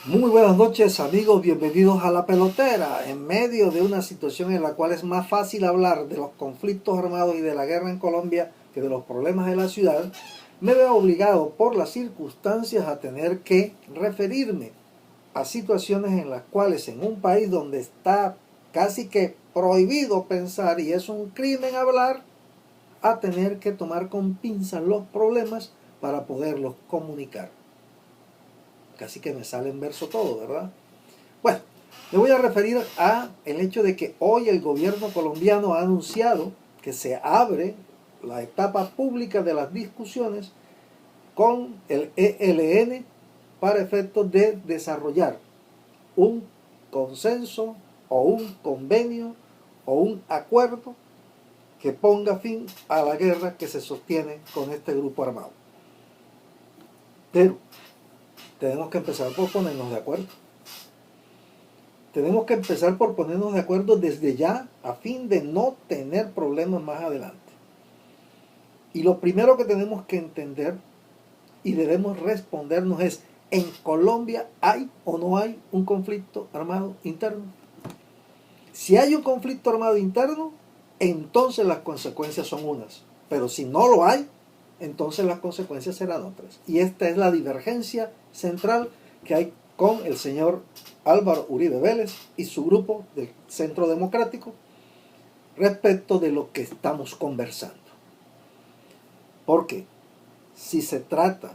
Muy buenas noches amigos, bienvenidos a La Pelotera. En medio de una situación en la cual es más fácil hablar de los conflictos armados y de la guerra en Colombia que de los problemas de la ciudad, me veo obligado por las circunstancias a tener que referirme a situaciones en las cuales en un país donde está casi que prohibido pensar y es un crimen hablar, a tener que tomar con pinzas los problemas para poderlos comunicar. Casi que me sale en verso todo, ¿verdad? Bueno, me voy a referir a el hecho de que hoy el gobierno colombiano ha anunciado que se abre la etapa pública de las discusiones con el ELN para efectos de desarrollar un consenso o un convenio o un acuerdo que ponga fin a la guerra que se sostiene con este grupo armado. Pero tenemos que empezar por ponernos de acuerdo. Tenemos que empezar por ponernos de acuerdo desde ya a fin de no tener problemas más adelante. Y lo primero que tenemos que entender y debemos respondernos es, ¿en Colombia hay o no hay un conflicto armado interno? Si hay un conflicto armado interno, entonces las consecuencias son unas. Pero si no lo hay, entonces las consecuencias serán otras. Y esta es la divergencia central que hay con el señor Álvaro Uribe Vélez y su grupo del Centro Democrático respecto de lo que estamos conversando. Porque si se trata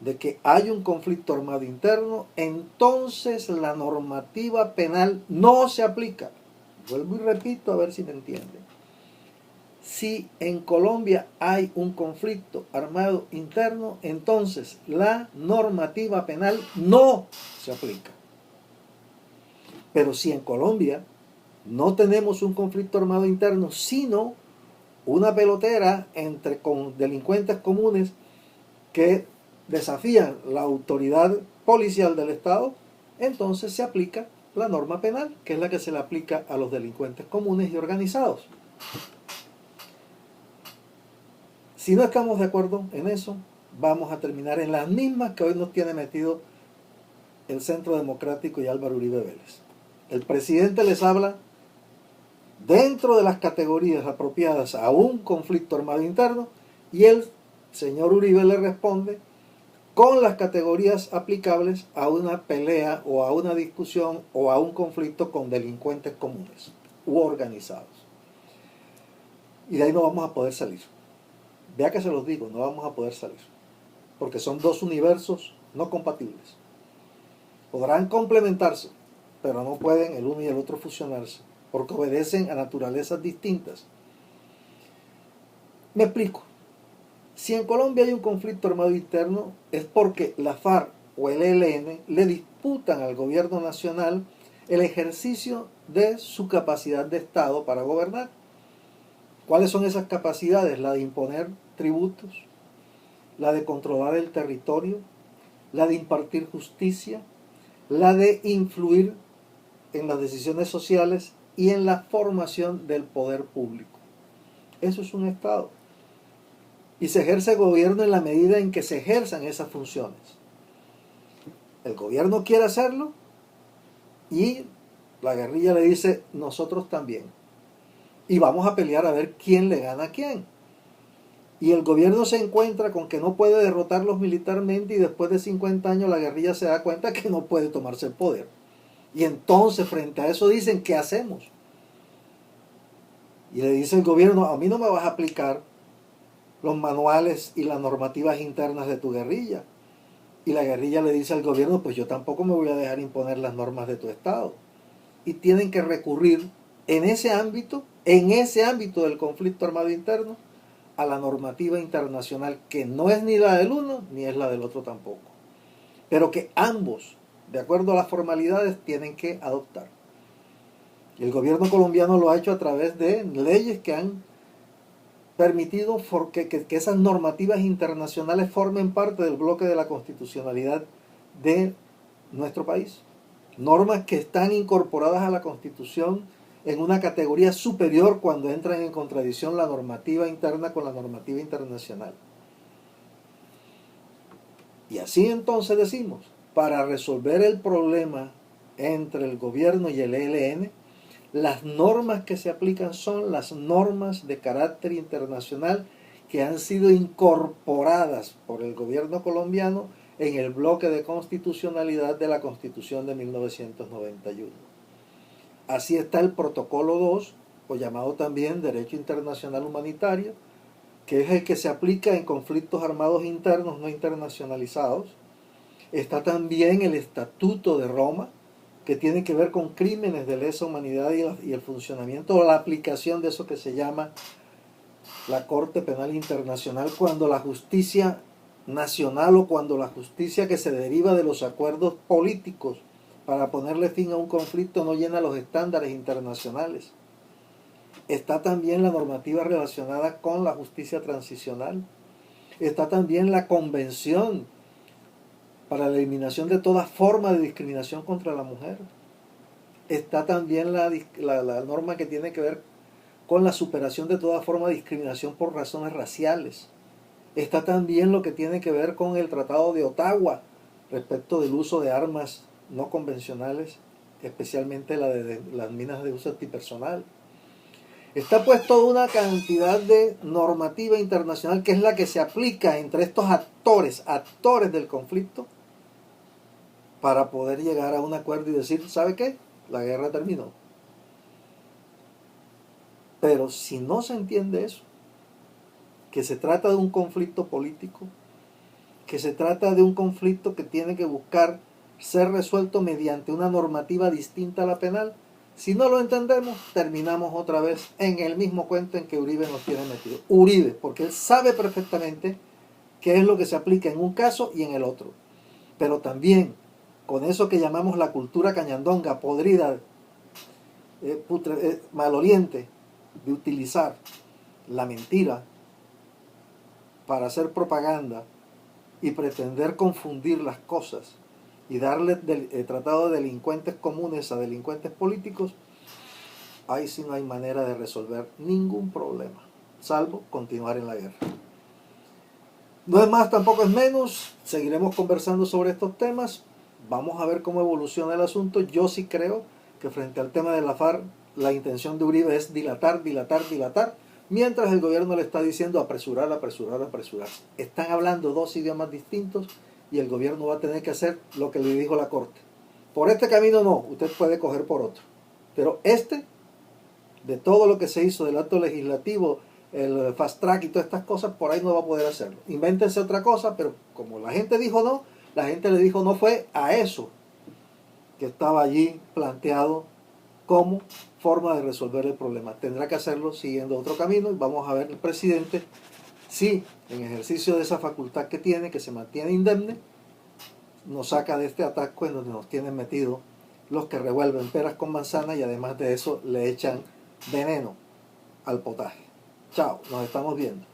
de que hay un conflicto armado interno, entonces la normativa penal no se aplica. Vuelvo y repito a ver si me entienden. Si en Colombia hay un conflicto armado interno, entonces la normativa penal no se aplica. Pero si en Colombia no tenemos un conflicto armado interno, sino una pelotera entre delincuentes comunes que desafían la autoridad policial del Estado, entonces se aplica la norma penal, que es la que se le aplica a los delincuentes comunes y organizados. Si no estamos de acuerdo en eso, vamos a terminar en las mismas que hoy nos tiene metido el Centro Democrático y Álvaro Uribe Vélez. El presidente les habla dentro de las categorías apropiadas a un conflicto armado interno y el señor Uribe le responde con las categorías aplicables a una pelea o a una discusión o a un conflicto con delincuentes comunes u organizados. Y de ahí no vamos a poder salir. Vea que se los digo, no vamos a poder salir. Porque son dos universos no compatibles. Podrán complementarse, pero no pueden el uno y el otro fusionarse, porque obedecen a naturalezas distintas. Me explico. Si en Colombia hay un conflicto armado interno, es porque la FARC o el ELN le disputan al gobierno nacional el ejercicio de su capacidad de Estado para gobernar. ¿Cuáles son esas capacidades? La de imponer tributos, la de controlar el territorio, la de impartir justicia, la de influir en las decisiones sociales y en la formación del poder público. Eso es un Estado. Y se ejerce gobierno en la medida en que se ejerzan esas funciones. El gobierno quiere hacerlo y la guerrilla le dice, nosotros también. Y vamos a pelear a ver quién le gana a quién. Y el gobierno se encuentra con que no puede derrotarlos militarmente y después de 50 años la guerrilla se da cuenta que no puede tomarse el poder. Y entonces frente a eso dicen, ¿qué hacemos? Y le dice el gobierno, a mí no me vas a aplicar los manuales y las normativas internas de tu guerrilla. Y la guerrilla le dice al gobierno, pues yo tampoco me voy a dejar imponer las normas de tu Estado. Y tienen que recurrir en ese ámbito del conflicto armado interno, a la normativa internacional que no es ni la del uno ni es la del otro tampoco. Pero que ambos, de acuerdo a las formalidades, tienen que adoptar. Y el gobierno colombiano lo ha hecho a través de leyes que han permitido que esas normativas internacionales formen parte del bloque de la constitucionalidad de nuestro país. Normas que están incorporadas a la Constitución en una categoría superior cuando entran en contradicción la normativa interna con la normativa internacional. Y así entonces decimos, para resolver el problema entre el gobierno y el ELN, las normas que se aplican son las normas de carácter internacional que han sido incorporadas por el gobierno colombiano en el bloque de constitucionalidad de la Constitución de 1991. Así está el Protocolo 2, o llamado también Derecho Internacional Humanitario, que es el que se aplica en conflictos armados internos no internacionalizados. Está también el Estatuto de Roma, que tiene que ver con crímenes de lesa humanidad y el funcionamiento o la aplicación de eso que se llama la Corte Penal Internacional, cuando la justicia nacional o cuando la justicia que se deriva de los acuerdos políticos para ponerle fin a un conflicto no llena los estándares internacionales. Está también la normativa relacionada con la justicia transicional. Está también la Convención para la eliminación de toda forma de discriminación contra la mujer. Está también la norma que tiene que ver con la superación de toda forma de discriminación por razones raciales. Está también lo que tiene que ver con el Tratado de Ottawa respecto del uso de armas no convencionales, especialmente la de las minas de uso antipersonal. Está pues toda una cantidad de normativa internacional que es la que se aplica entre estos actores del conflicto, para poder llegar a un acuerdo y decir, ¿sabe qué? La guerra terminó. Pero si no se entiende eso, que se trata de un conflicto político, que se trata de un conflicto que tiene que buscar ser resuelto mediante una normativa distinta a la penal, si no lo entendemos, terminamos otra vez en el mismo cuento en que Uribe nos tiene metido. Uribe, porque él sabe perfectamente qué es lo que se aplica en un caso y en el otro. Pero también con eso que llamamos la cultura cañandonga, podrida, maloliente, de utilizar la mentira para hacer propaganda y pretender confundir las cosas y darle tratado de delincuentes comunes a delincuentes políticos, ahí sí no hay manera de resolver ningún problema, salvo continuar en la guerra. No es más, tampoco es menos, seguiremos conversando sobre estos temas, vamos a ver cómo evoluciona el asunto. Yo sí creo que frente al tema de la FARC, la intención de Uribe es dilatar, mientras el gobierno le está diciendo apresurar. Están hablando dos idiomas distintos y el gobierno va a tener que hacer lo que le dijo la Corte. Por este camino no, usted puede coger por otro. Pero de todo lo que se hizo del acto legislativo, el fast track y todas estas cosas, por ahí no va a poder hacerlo. Invéntense otra cosa, pero como la gente dijo no, la gente le dijo no fue a eso que estaba allí planteado como forma de resolver el problema. Tendrá que hacerlo siguiendo otro camino y vamos a ver el presidente si en ejercicio de esa facultad que tiene, que se mantiene indemne, nos saca de este atasco en donde nos tienen metidos los que revuelven peras con manzanas y además de eso le echan veneno al potaje. Chao, nos estamos viendo.